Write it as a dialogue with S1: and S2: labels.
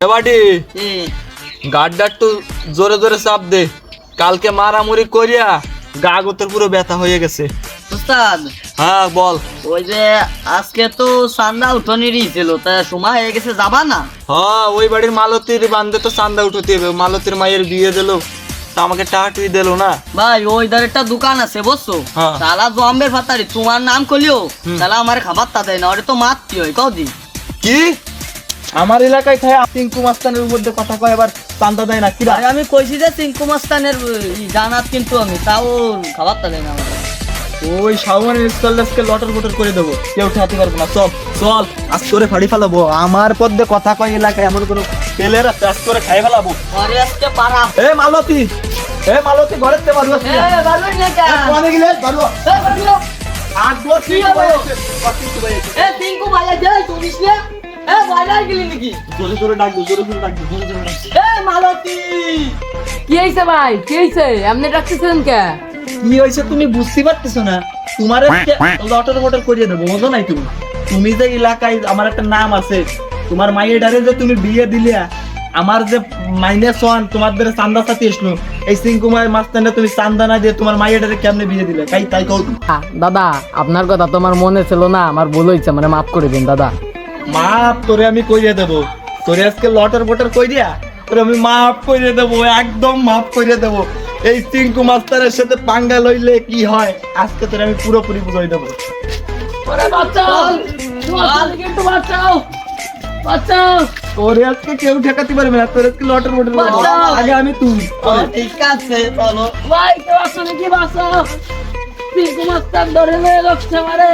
S1: এবারে গাড়টা একটু জোরে জোরে চাপ দে, কালকে মারামুরি করিয়া গা গোতের পুরো ব্যথা হয়ে গেছে।
S2: উস্তাদ
S1: হ্যাঁ বল।
S2: ওই যে আজকে তো চান্দা উঠোনেরই ছিল, তা সময় হয়ে গেছে, যাবা না?
S1: হ্যাঁ ওই বাড়ির মালতীর বান্ধে তো চান্দা উঠতে হবে, মালতীর মায়ের বিয়ে দিল, তা আমাকে টাকা টুই দিল না
S2: ভাই ওই ধারে একটা দোকান আছে বুঝছো,
S1: হ্যাঁ।
S2: তালা জম্বের ফাতারি তোমার নাম করলিও তাহলে আমার খাবার তা দেয় না, ওটা তো মারতি হয় কদি।
S1: কি আমার এলাকায় খায় টিঙ্কু মাস্তানের উপর দিয়ে কথা কয়, আবার চান্দা দেয় না? কিরা
S2: আরে আমি কইছি যে চিঙ্কু মাস্তানের জানাত, কিন্তু আমি তাও খাবার তা দেয় না আমার।
S1: ওই শাওনের স্কলারকে লটর বটর করে দেবো, কেউ ঠেকাতে পারবে না। চল চল আজ করে ফাড়ি ফেলাবো, আমার পদ্মে কথা কয় এলাকায় এমন কোনো পেলেরা চাষ করে খাই ফেলাবো।
S2: ঘরে আজকে পারা
S1: এ মালতী, এ মালতী ঘরের তে বাড়ু আসছে।
S2: বারোই না কে?
S1: কোনে গেলে বাড়ু
S2: বারো
S1: আট বছর
S2: কি হবে? চিঙ্কু ভাইয়া যাই তুমি না বাইরে গেলি নাকি?
S1: জোরে জোরে ডাকবো, জোরে জোরে ডাকবো, জোরে জোরে ডাকবো।
S2: মালতী
S3: কি হয়েছে ভাই? কি হয়েছে? এমনি ডাকতেছেন কে?
S1: কি হয়েছে তুমি বুঝতে পারতেছো না? তোমার লটর বটর করিয়ে দেবো, বোঝো নাই তুমি? তুমি যে এলাকায় আমার একটা নাম আছে, তোমার মায়ের ডারে যে তুমি বিয়ে দিলে, আমার যে মাইনে সোয়ান তোমাদের চান্দা সাথে এসলো, এই সিংকুমার মাস্তানে তুমি চান্দা না দিয়ে তোমার মায়ের ডারে কেমনে বিয়ে দিলে? তাই কও তুমি।
S3: দাদা আপনার কথা তোমার মনে ছিল না, আমার ভুল হয়েছে, মানে মাফ করে দিন দাদা।
S1: মাপ তোরে আমি কইরে দেবো, তোরে আজকে লটর বটর কইরিয়া তোরে আমি মাফ কইরে দেবো, একদম মাফ কইরে দেবো। এই চিঙ্কু মাস্টারের সাথে পাঙ্গা লইলে কি হয় আজকে তোরে আমি পুরোপুরি বুঝাই দেবো। তোরে আজকে কেউ ঠেকাতে পারবে না, তোর আজকে লটর বটর আগে আমি তুই।
S2: ঠিক আছে চলো
S3: ভাই কেউ আসলে কি বাঁচাও, চিঙ্কু মাস্টার ধরে নিয়ে যাচ্ছে আমারে।